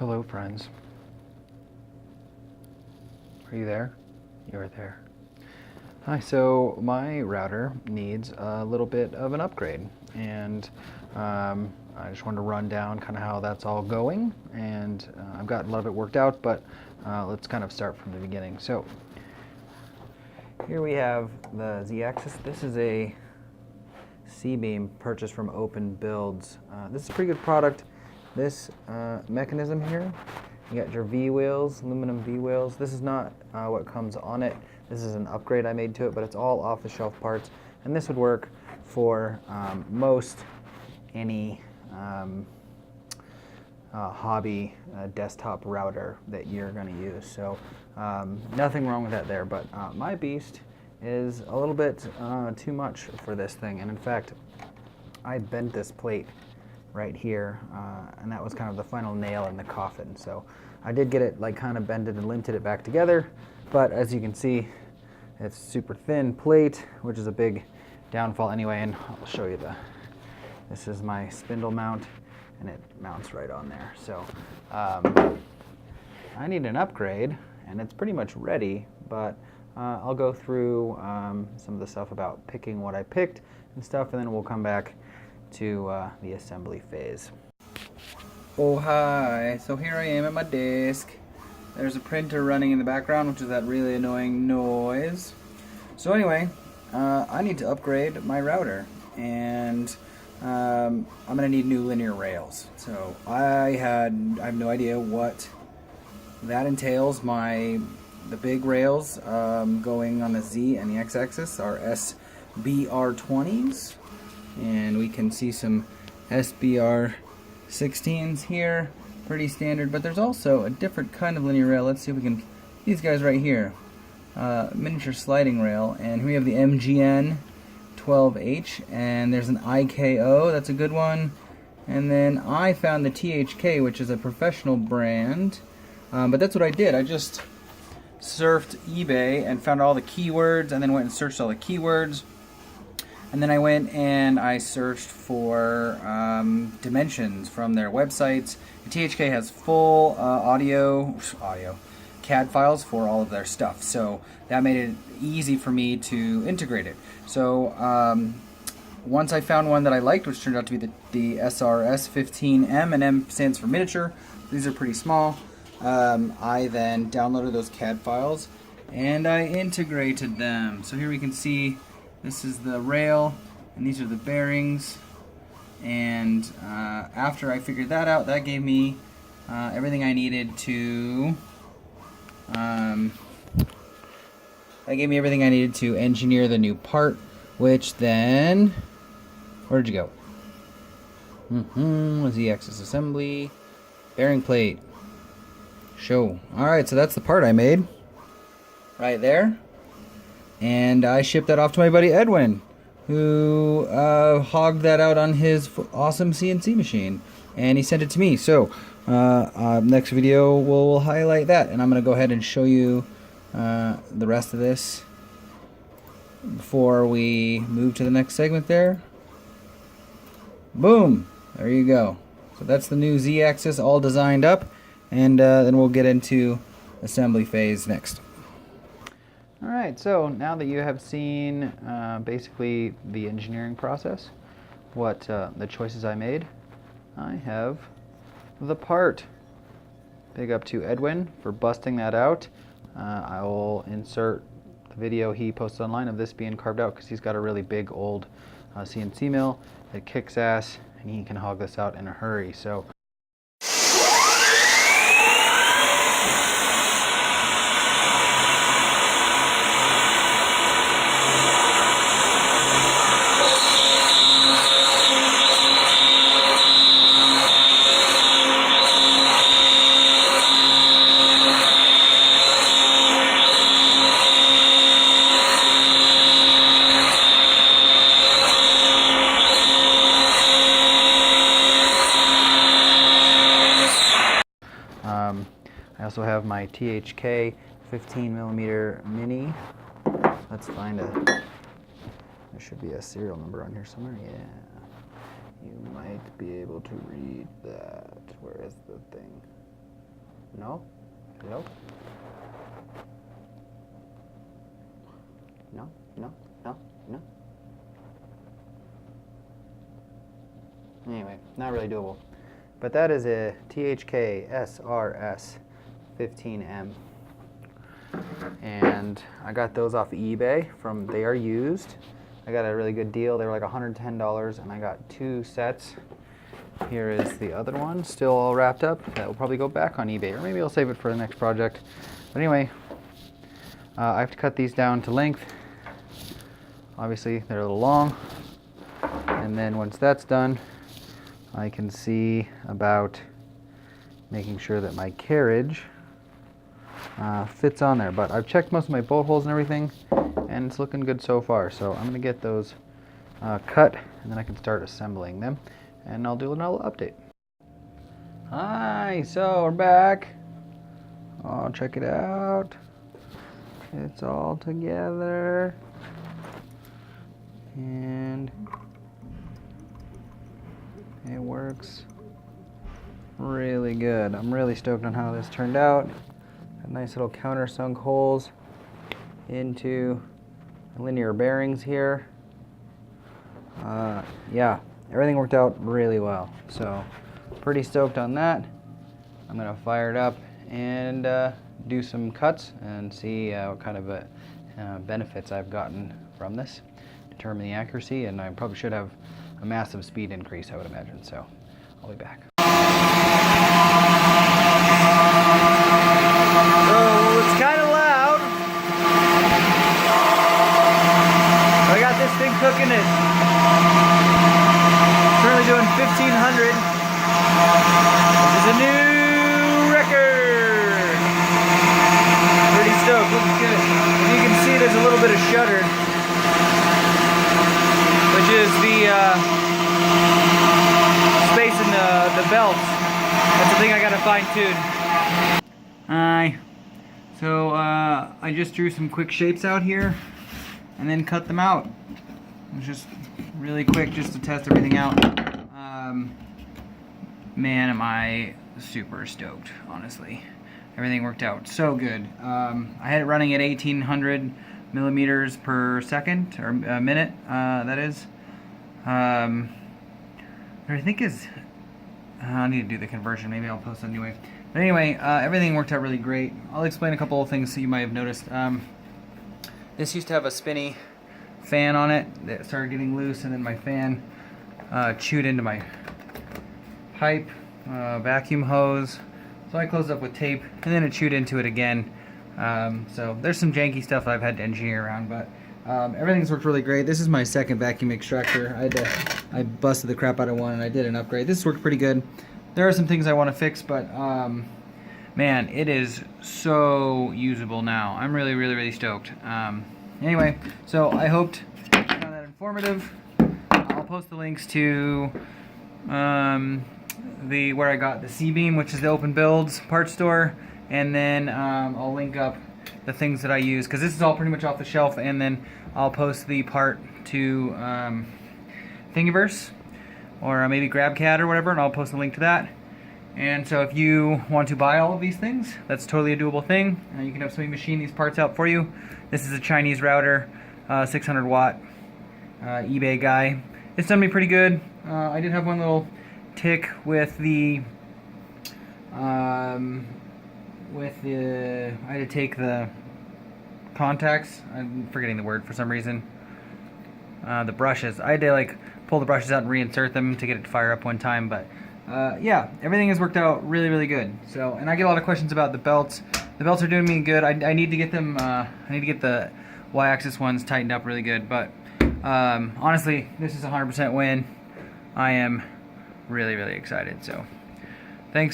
Hello, friends. Are you there? You're there. Hi, so my router needs a little bit of an upgrade, and I just wanted to run down kind of how that's all going, and I've got a lot of it worked out, but let's kind of start from the beginning. So here we have the Z-axis. This is a C-beam purchased from Open Builds. This is a pretty good product. This mechanism here, you got your V-wheels, aluminum V-wheels. This is not what comes on it. This is an upgrade I made to it, but it's all off-the-shelf parts. And this would work for most any hobby desktop router that you're going to use. So nothing wrong with that there, but my beast is a little bit too much for this thing. And in fact, I bent this plate right here, and that was kind of the final nail in the coffin. So I did get it like kind of bended and linted it back together, but as you can see, it's super thin plate, which is a big downfall anyway. And I'll show you this is my spindle mount, and it mounts right on there. So I need an upgrade, and it's pretty much ready, but I'll go through some of the stuff about picking what I picked and stuff, and then we'll come back to the assembly phase. Oh hi, so here I am at my desk. There's a printer running in the background, which is that really annoying noise. So anyway, I need to upgrade my router, and I'm gonna need new linear rails. So I have no idea what that entails. The big rails going on the Z and the X-axis are SBR20s, and we can see some SBR16s here, pretty standard, but there's also a different kind of linear rail. Let's see if we can, these guys right here, miniature sliding rail, and here we have the MGN 12H, and there's an IKO, that's a good one, and then I found the THK, which is a professional brand, but that's what I did. I just surfed eBay and found all the keywords, and then went and searched all the keywords. And then I went and I searched for dimensions from their websites. The THK has full audio CAD files for all of their stuff, so that made it easy for me to integrate it. So once I found one that I liked, which turned out to be the SRS15M, and M stands for miniature. These are pretty small. I then downloaded those CAD files and I integrated them. So here we can see this is the rail, and these are the bearings. And after I figured that out, that gave me everything I needed to engineer the new part. Which then, where'd you go? Z-axis assembly, bearing plate. Show. All right, so that's the part I made right there. And I shipped that off to my buddy Edwin, who hogged that out on his awesome CNC machine, and he sent it to me. So next video we'll highlight that, and I'm going to go ahead and show you the rest of this before we move to the next segment there. Boom! There you go. So that's the new Z-axis all designed up, and then we'll get into assembly phase next. Alright, so now that you have seen basically the engineering process, what the choices I made, I have the part. Big up to Edwin for busting that out. I will insert the video he posted online of this being carved out, because he's got a really big old CNC mill that kicks ass, and he can hog this out in a hurry. So I also have my THK 15mm mini. Let's find there should be a serial number on here somewhere. Yeah, you might be able to read that. Where is the thing? No? Hello? No? No? No? No? Anyway, not really doable. But that is a THK SRS 15M. And I got those off eBay from They Are Used. I got a really good deal. They were like $110 and I got 2 sets. Here is the other one, still all wrapped up. That will probably go back on eBay, or maybe I'll save it for the next project. But anyway, I have to cut these down to length. Obviously, they're a little long. And then once that's done, I can see about making sure that my carriage fits on there. But I've checked most of my bolt holes and everything, and it's looking good so far. So I'm going to get those cut, and then I can start assembling them. And I'll do another update. Hi, so we're back. Oh, check it out. It's all together. And it works really good. I'm really stoked on how this turned out. Got nice little countersunk holes into linear bearings here. Yeah. Everything worked out really well, so pretty stoked on that. I'm gonna fire it up and do some cuts and see what kind of benefits I've gotten from this. Determine the accuracy, and I probably should have a massive speed increase, I would imagine, so I'll be back. So it's kind of loud. I got this thing cooking it. Currently doing 1,500. This is a new record. Pretty stoked. Looks good. As you can see, there's a little bit of shudder, which is the space in the belts. That's the thing I gotta fine tune. Hi. So I just drew some quick shapes out here, and then cut them out. It was just really quick, just to test everything out. Man, am I super stoked, honestly. Everything worked out so good. I had it running at 1,800 millimeters per second, or a minute, that is. I think is, I need to do the conversion, maybe I'll post it anyway. But anyway, everything worked out really great. I'll explain a couple of things that you might have noticed. This used to have a spinny fan on it that started getting loose, and then my fan chewed into my pipe, vacuum hose. So I closed up with tape, and then it chewed into it again. So there's some janky stuff I've had to engineer around, but everything's worked really great. This is my second vacuum extractor. I busted the crap out of one, and I did an upgrade. This worked pretty good. There are some things I want to fix, but man, it is so usable now. I'm really, really, really stoked. Anyway, so I hoped you found that informative. I'll post the links to where I got the C-beam, which is the open builds part store, and then I'll link up the things that I use, because this is all pretty much off the shelf, and then I'll post the part to Thingiverse or maybe GrabCAD or whatever, and I'll post a link to that. And so if you want to buy all of these things, that's totally a doable thing. You can have somebody machine these parts out for you. This is a Chinese router, 600 watt eBay guy. It's done me pretty good. I did have one little tick with the I had to take the contacts. I'm forgetting the word for some reason. The brushes. I had to like pull the brushes out and reinsert them to get it to fire up one time, but yeah, everything has worked out really, really good. So, and I get a lot of questions about the belts. The belts are doing me good. I need to get them. I need to get the Y-axis ones tightened up really good. But honestly, this is a 100% win. I am really, really excited. So.